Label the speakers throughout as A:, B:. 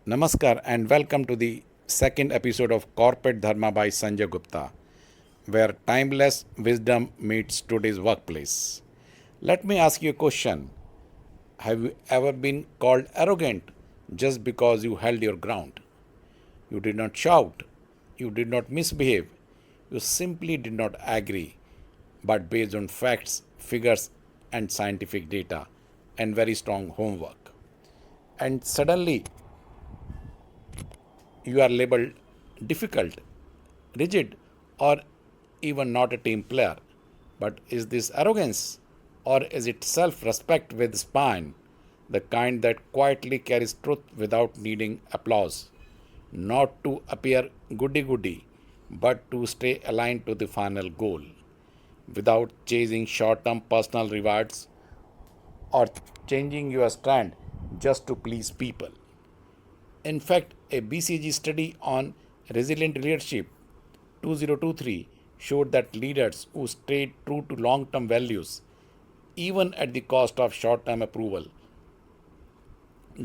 A: Namaskar and welcome to the second episode of Corporate Dharma by Sanjay Gupta, where timeless wisdom meets today's workplace. Let me ask you a question. Have you ever been called arrogant just because you held your ground? You did not shout, you did not misbehave, you simply did not agree, but based on facts, figures, and scientific data and very strong homework. And suddenly you are labeled difficult, rigid, or even not a team player. But is this arrogance? Or is it self respect with spine, the kind that quietly carries truth without needing applause? Not to appear goody goody, but to stay aligned to the final goal, without chasing short term personal rewards or changing your stand just to please people. In fact, a BCG study on resilient leadership 2023 showed that leaders who stayed true to long term values, even at the cost of short term approval,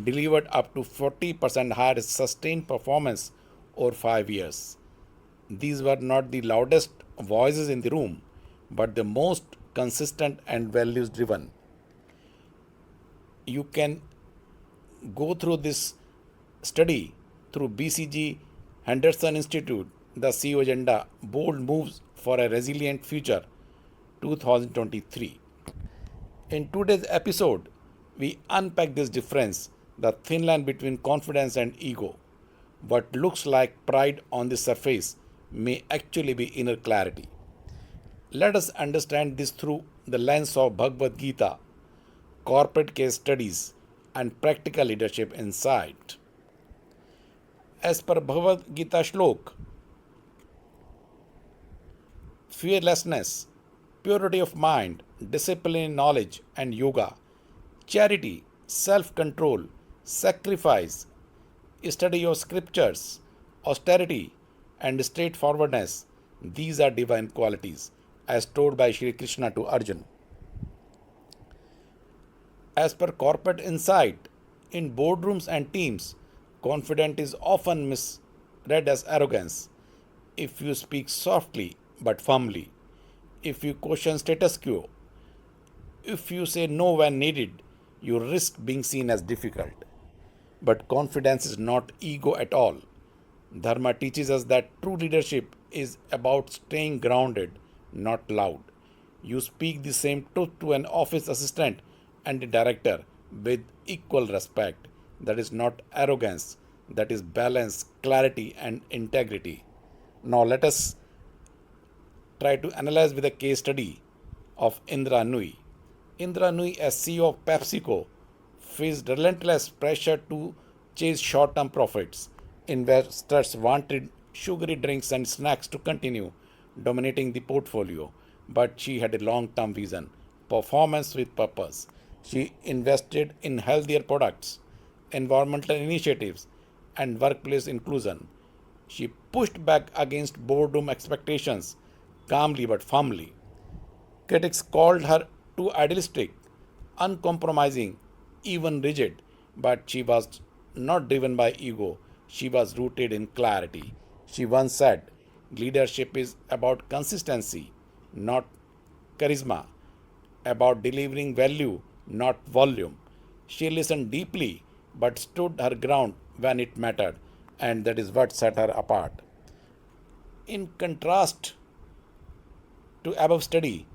A: delivered up to 40% higher sustained performance over 5 years. These were not the loudest voices in the room, but the most consistent and values driven. You can go through this study through BCG Henderson Institute, the CEO Agenda Bold Moves for a Resilient Future 2023. In today's episode, we unpack this difference, the thin line between confidence and ego. What looks like pride on the surface may actually be inner clarity. Let us understand this through the lens of Bhagavad Gita, corporate case studies, and practical leadership insight. As per Bhagavad Gita Shlok, fearlessness, purity of mind, discipline in knowledge and yoga, charity, self control, sacrifice, study of scriptures, austerity, and straightforwardness, these are divine qualities, as told by Sri Krishna to Arjuna. As per corporate insight, in boardrooms and teams, confidence is often misread as arrogance. If you speak softly but firmly, if you question status quo, if you say no when needed, you risk being seen as difficult. But confidence is not ego at all. Dharma teaches us that true leadership is about staying grounded, not loud. You speak the same truth to an office assistant and a director with equal respect. That is not arrogance, that is balance, clarity, and integrity. Now, let us try to analyze with a case study of Indra Nooyi. Indra Nooyi, as CEO of PepsiCo, faced relentless pressure to chase short term profits. Investors wanted sugary drinks and snacks to continue dominating the portfolio, but she had a long term vision, performance with purpose. She invested in healthier products, environmental initiatives, and workplace inclusion. She pushed back against boardroom expectations calmly but firmly. Critics called her too idealistic, uncompromising, even rigid, but she was not driven by ego. She was rooted in clarity. She once said, leadership is about consistency, not charisma, about delivering value, not volume. She listened deeply but stood her ground when it mattered, and that is what set her apart. In contrast to above study,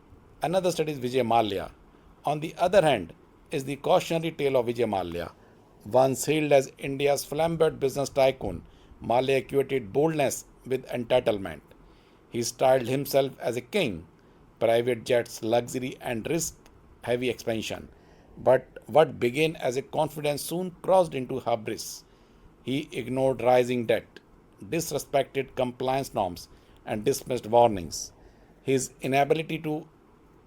A: another study is Vijay Mallya. On the other hand, is the cautionary tale of Vijay Mallya. Once hailed as India's flamboyant business tycoon, Mallya equated boldness with entitlement. He styled himself as a king, private jets, luxury, and risk heavy expansion. But what began as a confidence soon crossed into hubris. He ignored rising debt, disrespected compliance norms, and dismissed warnings. His inability to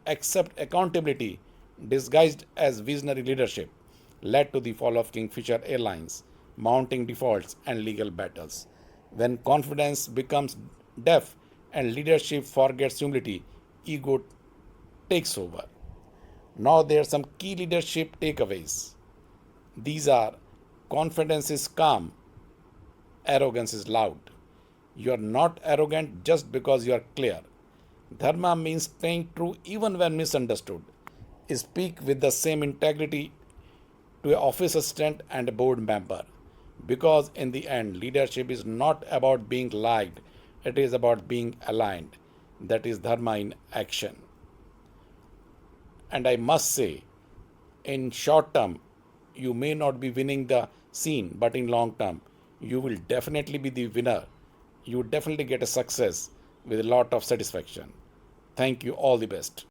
A: accept accountability, disguised as visionary leadership, led to the fall of Kingfisher Airlines, mounting defaults, and legal battles. When confidence becomes deaf and leadership forgets humility, ego takes over. Now, there are some key leadership takeaways. These are: confidence is calm, Arrogance is loud. You are not arrogant just because you are clear. Dharma means staying true even when misunderstood. Speak with the same integrity to an office assistant and a board member. Because in the end, leadership is not about being liked, it is about being aligned. That is Dharma in action. And I must say, in short term, you may not be winning the scene, but in long term, you will definitely be the winner. You definitely get a success with a lot of satisfaction. Thank you. All the best.